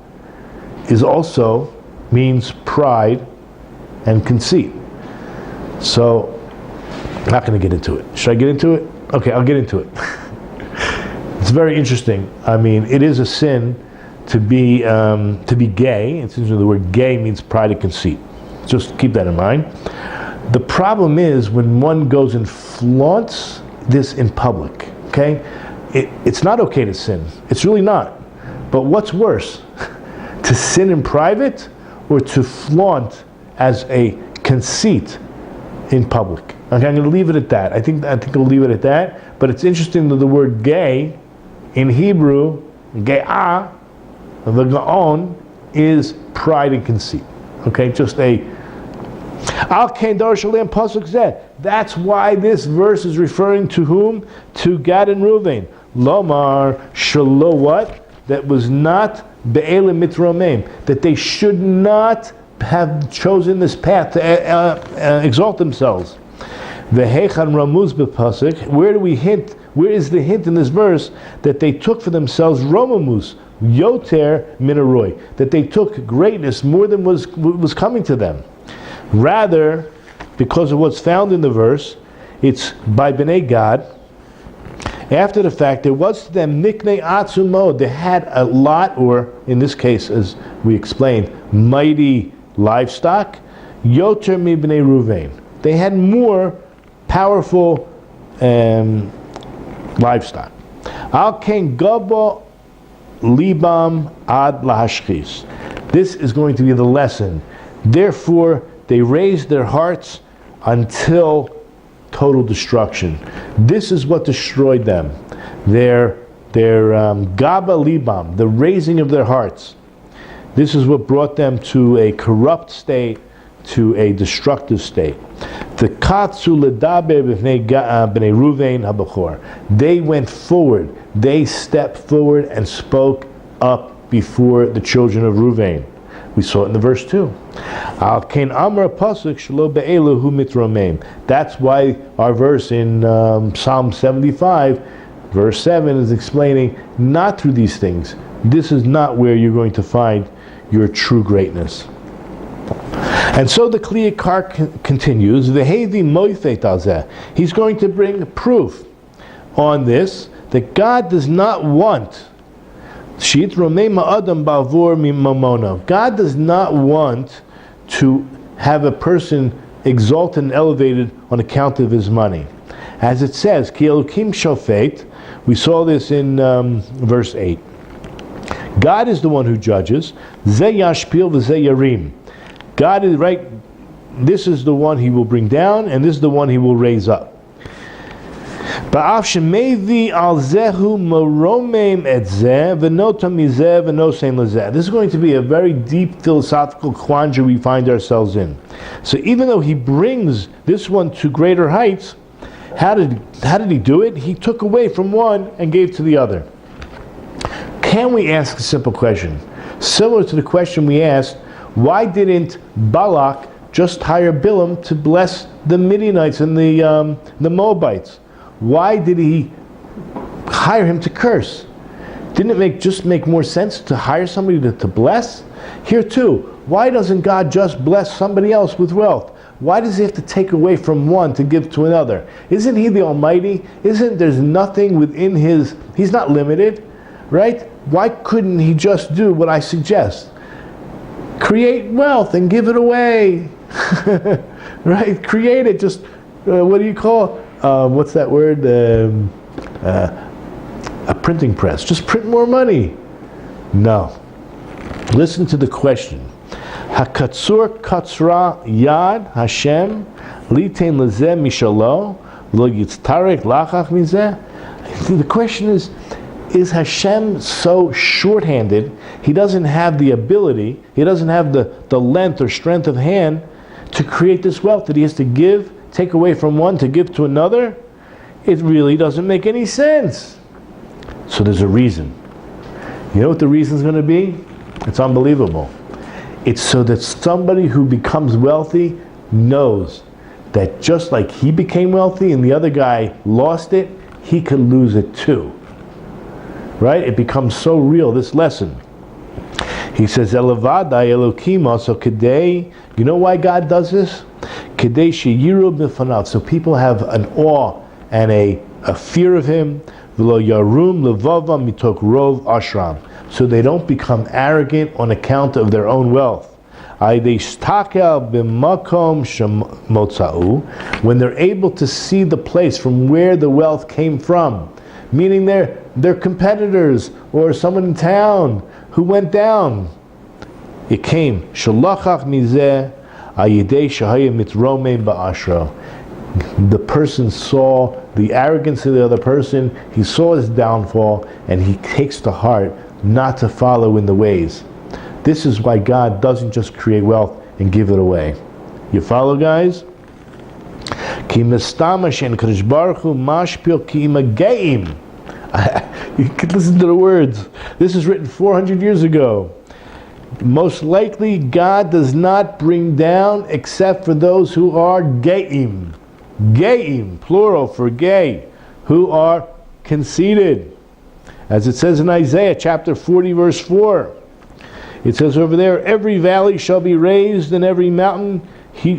is also means pride and conceit. So, I'm not going to get into it. Should I get into it? Okay, I'll get into it. It's very interesting. I mean, it is a sin to be gay. It's interesting, the word gay means pride and conceit. Just keep that in mind. The problem is when one goes and flaunts this in public. Okay, it's not okay to sin. It's really not. But what's worse, to sin in private or to flaunt as a conceit in public? Okay, I'm going to leave it at that. I think we'll leave it at that. But it's interesting that the word gay in Hebrew, ge'ah, the gaon, is pride and conceit. Okay, just a al kain dar shalem pasuk zeh. That's why this verse is referring to whom? To Gad and Reuven. Lomar shalo what? That was not be'elim mitromem. That they should not have chosen this path to exalt themselves. Vehechan ramuz b'pasuk. Where do we hint? Where is the hint in this verse that they took for themselves romamus, yoter minaroy? That they took greatness more than was coming to them. Rather, because of what's found in the verse, it's by Bnei Gad. After the fact, there was to them niknei atzumod. They had a lot, or in this case, as we explained, mighty livestock. Yoter mi bnei Reuven. They had more powerful livestock. Al ken gabo libam ad lahashchis. This is going to be the lesson. Therefore, they raised their hearts until total destruction. This is what destroyed them. Their gaba libam, the raising of their hearts. This is what brought them to a corrupt state, to a destructive state. The katsu ledaber b'nei Reuven habachor. They went forward. They stepped forward and spoke up before the children of Reuven. We saw it in the verse 2. Al kain amar pasuk shelo be'elu hu mitromem. That's why our verse in Psalm 75, verse 7, is explaining not through these things. This is not where you're going to find your true greatness. And so the Kli Yakar continues. V'hevi moifet alzeh. He's going to bring proof on this that God does not want. God does not want to have a person exalted and elevated on account of his money. As it says, Ki Elokim shofet, we saw this in verse 8. God is the one who judges. Ze yashpil v'ze yarim. God is right. This is the one he will bring down, and this is the one he will raise up. This is going to be a very deep philosophical quandary we find ourselves in. So even though he brings this one to greater heights, how did he do it? He took away from one and gave to the other. Can we ask a simple question? Similar to the question we asked, why didn't Balak just hire Bilam to bless the Midianites and the Moabites? Why did he hire him to curse? Didn't it make more sense to hire somebody to bless? Here too, why doesn't God just bless somebody else with wealth? Why does he have to take away from one to give to another? Isn't he the Almighty? There's nothing within he's not limited, right? Why couldn't he just do what I suggest? Create wealth and give it away. Right? Create it, just, what do you call what's that word? A printing press. Just print more money. No. Listen to the question. Hakatsur katsra yad Hashem litain lezeh mishalo lo yitztarek lachach mizeh. The question is Hashem so short-handed? He doesn't have the ability, he doesn't have the length or strength of hand to create this wealth that he has to take away from one to give to another? It really doesn't make any sense. So there's a reason. You know what the reason is going to be? It's unbelievable. It's so that somebody who becomes wealthy knows that just like he became wealthy and the other guy lost it, he could lose it too. Right? It becomes so real, this lesson. He says, Elavadai Elokim also Kedei. You know why God does this? Kedei sheyiru b'fanav. So people have an awe and a fear of him. V'lo yarum levava mitok rov ashram. So they don't become arrogant on account of their own wealth. When they're able to see the place from where the wealth came from, meaning they're competitors or someone in town who went down. It came. The person saw the arrogance of the other person, he saw his downfall, and he takes to heart not to follow in the ways. This is why God doesn't just create wealth and give it away. You follow, guys? You could listen to the words. This is written 400 years ago. Most likely, God does not bring down except for those who are ge'im. Ge'im, plural for gay, who are conceited. As it says in Isaiah chapter 40 verse 4. It says over there, every valley shall be raised and every mountain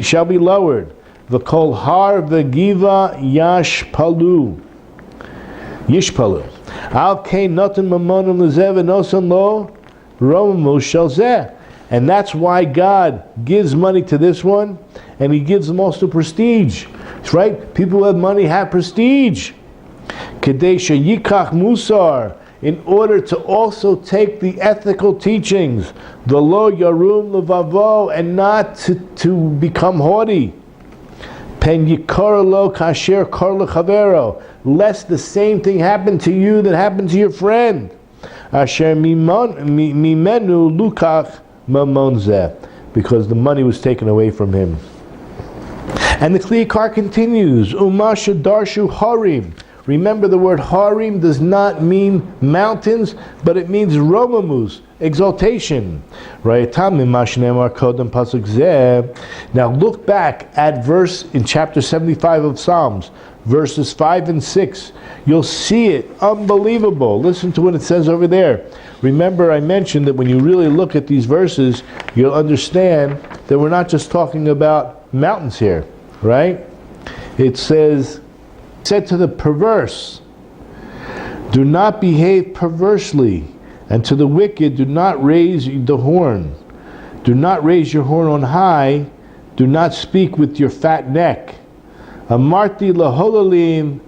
shall be lowered. V'kol har v'giva yishpalu. Al kein noten mamonim lezeh v'nosan lo romamu shel zeh. And that's why God gives money to this one, and He gives them also prestige. That's right. People who have money have prestige. Kedei sheyikach musar, in order to also take the ethical teachings, the lo yarum levavo, and not to become haughty. Pen yikar lo kasher kar lechavero, lest the same thing happen to you that happened to your friend. Asher mimenu lukach mamon zeh, because the money was taken away from him. And the Kliyakar continues, Umasha darshu harim. Remember, the word harim does not mean mountains, but it means romamus, exaltation. Now look back at verse in chapter 75 of Psalms, verses 5 and 6. You'll see it. Unbelievable. Listen to what it says over there. Remember, I mentioned that when you really look at these verses, you'll understand that we're not just talking about mountains here, right? It says, said to the perverse, do not behave perversely, and to the wicked, do not raise the horn. Do not raise your horn on high. Do not speak with your fat neck. Amarti laholalim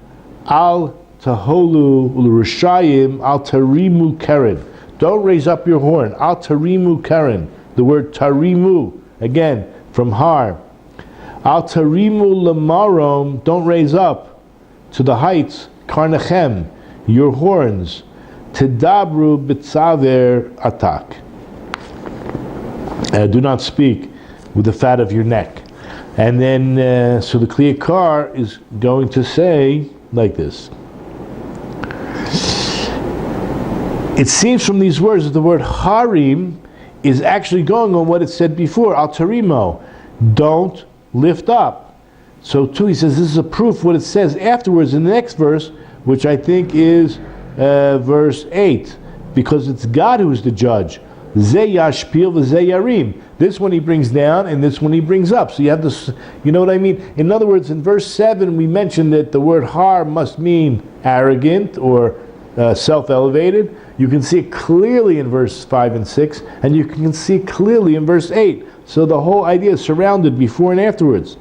al taholu l'rishayim al tarimu keren. Don't raise up your horn. Al tarimu keren. The word tarimu, again, from har. Al tarimu lamarom. Don't raise up to the heights, karnachem, your horns. Tidabru bitzaver atak. Do not speak with the fat of your neck. And then, so the Kliyakar is going to say like this. It seems from these words that the word harim is actually going on what it said before, al tarimo, don't lift up. So too, he says this is a proof what it says afterwards in the next verse, which I think is verse 8, because it's God who is the judge. Ze yashpil v'ze yarim. This one He brings down, and this one He brings up. So you have this, you know what I mean? In other words, in verse 7 we mentioned that the word har must mean arrogant or self-elevated. You can see it clearly in verse 5 and 6, and you can see it clearly in verse 8. So the whole idea is surrounded before and afterwards.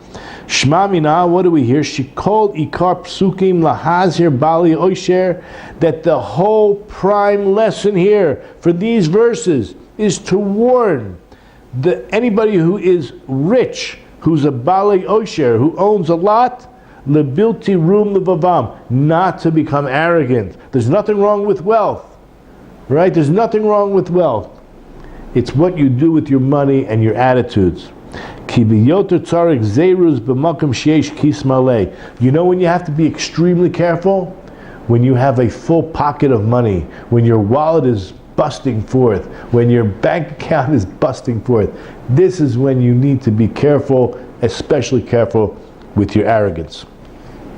Shma mina, what do we hear? She called ikar psukim lahazir bali oisher, that the whole prime lesson here for these verses is to warn anybody who is rich, who's a bali oisher, who owns a lot, lebilti rum levavam, not to become arrogant. There's nothing wrong with wealth, right? There's nothing wrong with wealth. It's what you do with your money and your attitudes. You know when you have to be extremely careful? When you have a full pocket of money, when your wallet is busting forth, when your bank account is busting forth. This is when you need to be careful, especially careful with your arrogance.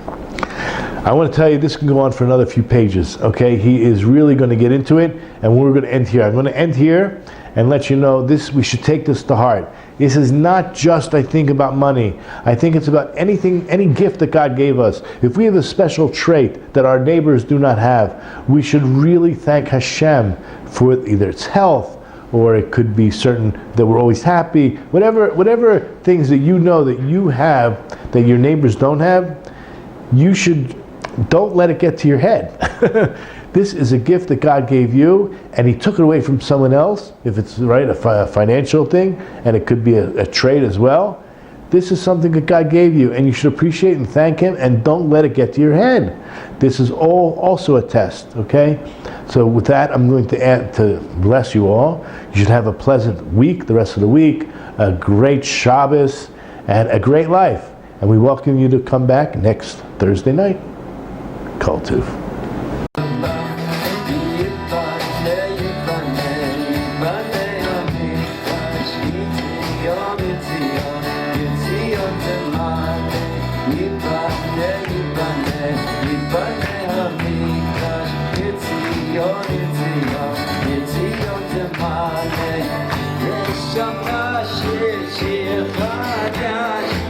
I want to tell you, this can go on for another few pages, okay? He is really going to get into it, and we're going to end here. I'm going to end here and let you know this. We should take this to heart. This is not just, I think, about money. I think it's about anything, any gift that God gave us. If we have a special trait that our neighbors do not have, we should really thank Hashem for either its health, or it could be certain that we're always happy. Whatever things that you know that you have that your neighbors don't have, don't let it get to your head. This is a gift that God gave you, and He took it away from someone else, if it's right, a financial thing, and it could be a trade as well. This is something that God gave you, and you should appreciate and thank Him, and don't let it get to your head. This is all also a test, okay? So with that, I'm going to add to bless you all. You should have a pleasant week, the rest of the week, a great Shabbos, and a great life. And we welcome you to come back next Thursday night. Kol Tuv.